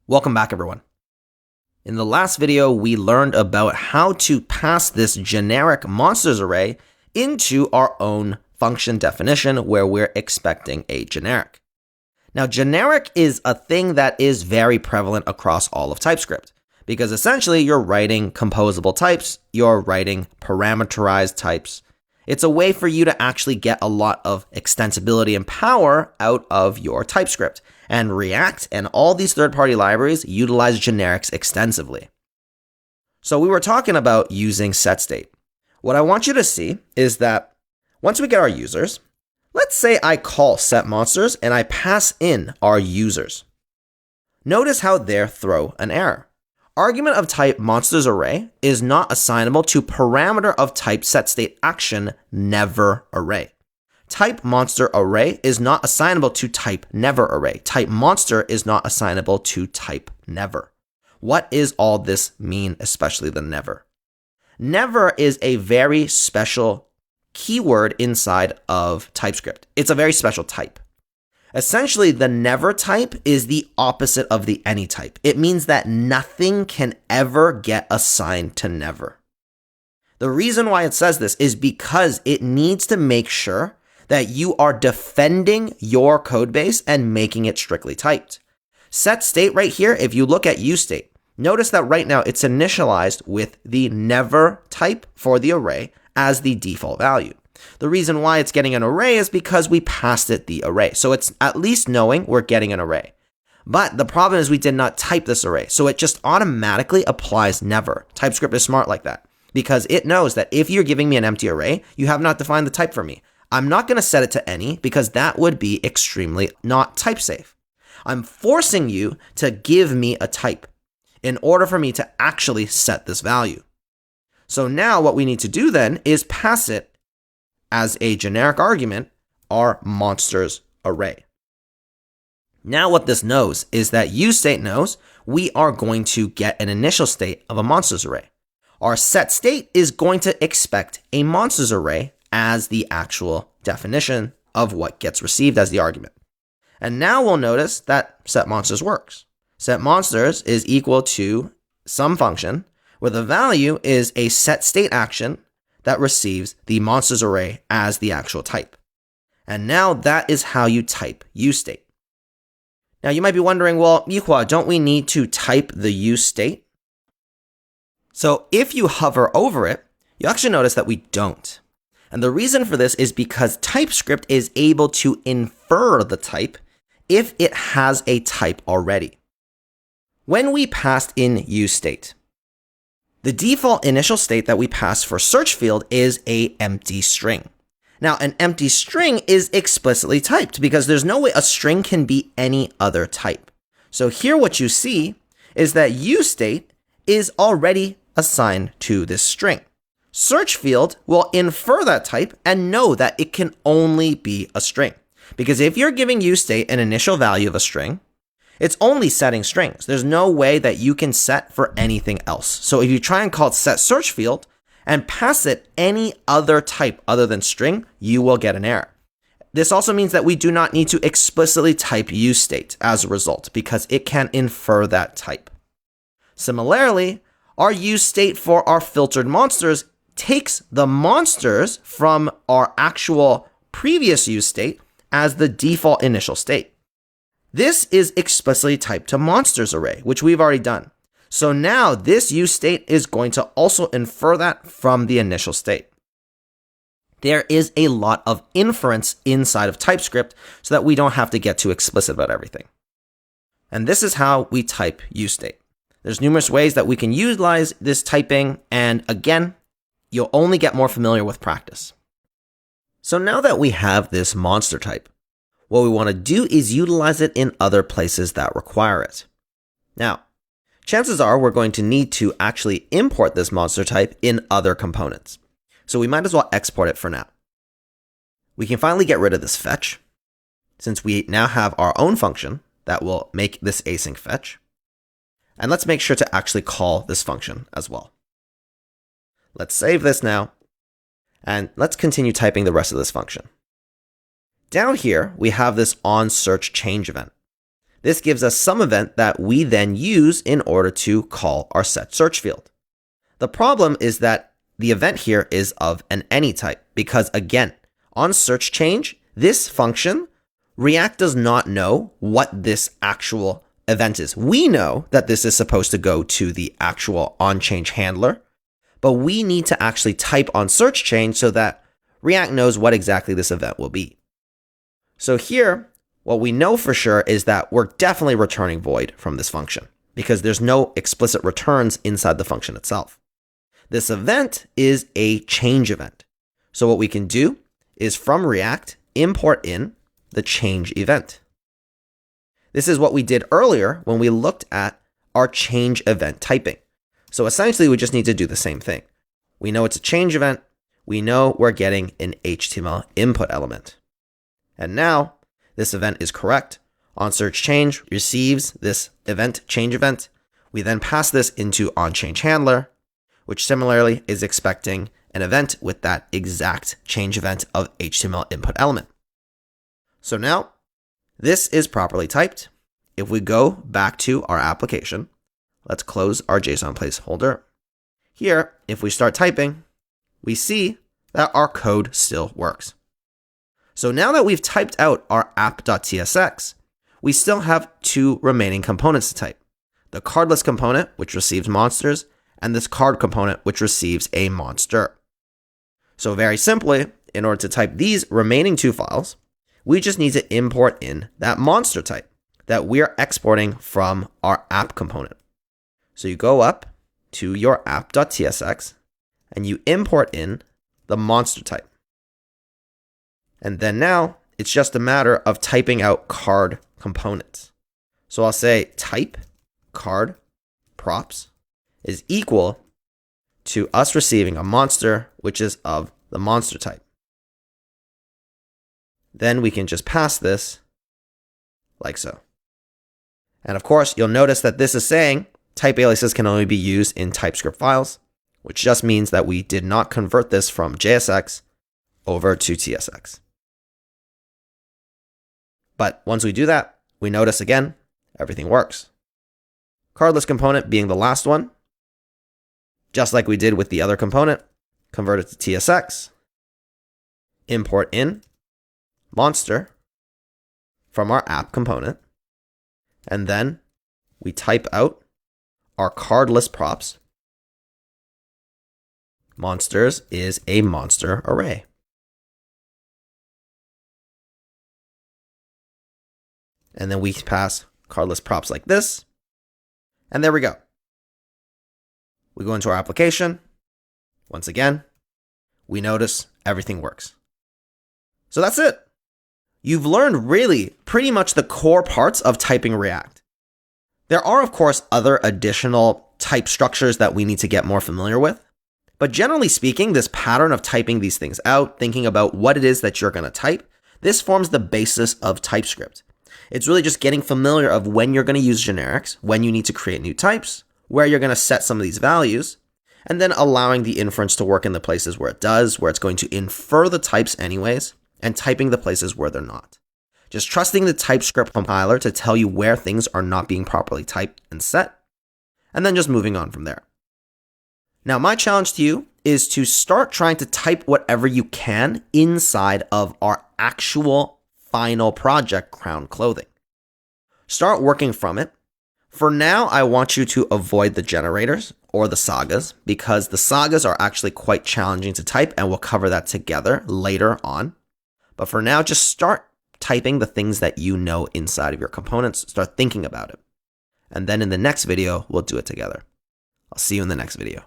Welcome back, everyone. In the last video, we learned about how to pass this generic monsters array into our own function definition where we're expecting a generic. Now, generic is a thing that is very prevalent across all of TypeScript because essentially you're writing composable types, you're writing parameterized types. It's a way for you to actually get a lot of extensibility and power out of your TypeScript. And React and all these third-party libraries utilize generics extensively. So we were talking about using setState. What I want you to see is that once we get our users, let's say I call setMonsters and I pass in our users. Notice how there throw an error. Argument of type monsters array is not assignable to parameter of type setState action never array. Type monster array is not assignable to type never array. Type monster is not assignable to type never. What is all this mean, especially the never? Never is a very special keyword inside of TypeScript. It's a very special type. Essentially, the never type is the opposite of the any type. It means that nothing can ever get assigned to never. The reason why it says this is because it needs to make sure that you are defending your code base and making it strictly typed. setState right here, if you look at useState, notice that right now it's initialized with the never type for the array as the default value. The reason why it's getting an array is because we passed it the array. So it's at least knowing we're getting an array. But the problem is we did not type this array. So it just automatically applies never. TypeScript is smart like that because it knows that if you're giving me an empty array, you have not defined the type for me. I'm not going to set it to any because that would be extremely not type safe. I'm forcing you to give me a type in order for me to actually set this value. So now what we need to do then is pass it as a generic argument, our monsters array. Now what this knows is that useState knows we are going to get an initial state of a monsters array. Our setState is going to expect a monsters array as the actual definition of what gets received as the argument. And now we'll notice that setMonsters works. setMonsters is equal to some function where the value is a setState action that receives the monsters array as the actual type. And now that is how you type useState. Now you might be wondering, well, Yuhua, don't we need to type the useState? So if you hover over it, you actually notice that we don't. And the reason for this is because TypeScript is able to infer the type if it has a type already. When we passed in useState, the default initial state that we pass for search field is an empty string. Now, an empty string is explicitly typed because there's no way a string can be any other type. So here what you see is that useState is already assigned to this string. Search field will infer that type and know that it can only be a string. Because if you're giving useState an initial value of a string, it's only setting strings. There's no way that you can set for anything else. So if you try and call it setSearchField and pass it any other type other than string, you will get an error. This also means that we do not need to explicitly type useState as a result because it can infer that type. Similarly, our useState for our filtered monsters takes the monsters from our actual previous useState as the default initial state. This is explicitly typed to monsters array, which we've already done. So now this useState is going to also infer that from the initial state. There is a lot of inference inside of TypeScript so that we don't have to get too explicit about everything. And this is how we type useState. There's numerous ways that we can utilize this typing, and again, you'll only get more familiar with practice. So now that we have this monster type, what we want to do is utilize it in other places that require it. Now, chances are we're going to need to actually import this monster type in other components. So we might as well export it for now. We can finally get rid of this fetch, since we now have our own function that will make this async fetch. And let's make sure to actually call this function as well. Let's save this now, and let's continue typing the rest of this function. Down here, we have this onSearchChange event. This gives us some event that we then use in order to call our setSearch field. The problem is that the event here is of an any type because, again, on search change, this function, React does not know what this actual event is. We know that this is supposed to go to the actual onChange handler, but we need to actually type on search change so that React knows what exactly this event will be. So here, what we know for sure is that we're definitely returning void from this function because there's no explicit returns inside the function itself. This event is a change event. So what we can do is from React, import in the change event. This is what we did earlier when we looked at our change event typing. So essentially, we just need to do the same thing. We know it's a change event. We know we're getting an HTML input element. And now this event is correct. On search change receives this event, change event. We then pass this into onChange handler, which similarly is expecting an event with that exact change event of HTML input element. So now this is properly typed. If we go back to our application, let's close our JSON placeholder. Here, if we start typing, we see that our code still works. So now that we've typed out our app.tsx, we still have two remaining components to type. The cardless component, which receives monsters, and this card component, which receives a monster. So very simply, in order to type these remaining two files, we just need to import in that monster type that we're exporting from our app component. So you go up to your app.tsx and you import in the monster type. And then now it's just a matter of typing out card components. So I'll say type card props is equal to us receiving a monster, which is of the monster type. Then we can just pass this like so. And of course, you'll notice that this is saying type aliases can only be used in Typescript files, which just means that we did not convert this from JSX over to TSX. But once we do that, we notice again, everything works. Cardless component being the last one, just like we did with the other component, convert it to TSX, import in monster from our app component, and then we type out our cardless props. Monsters is a monster array. And then we pass cardless props like this. And there we go. We go into our application. Once again, we notice everything works. So that's it. You've learned really pretty much the core parts of typing React. There are, of course, other additional type structures that we need to get more familiar with. But generally speaking, this pattern of typing these things out, thinking about what it is that you're going to type, this forms the basis of TypeScript. It's really just getting familiar of when you're going to use generics, when you need to create new types, where you're going to set some of these values, and then allowing the inference to work in the places where it does, where it's going to infer the types anyways, and typing the places where they're not. Just trusting the TypeScript compiler to tell you where things are not being properly typed and set, and then just moving on from there. Now, my challenge to you is to start trying to type whatever you can inside of our actual final project, Crown Clothing. Start working from it. For now, I want you to avoid the generators or the sagas because the sagas are actually quite challenging to type, and we'll cover that together later on. But for now, just start typing the things that you know inside of your components. Start thinking about it. And then in the next video, we'll do it together. I'll see you in the next video.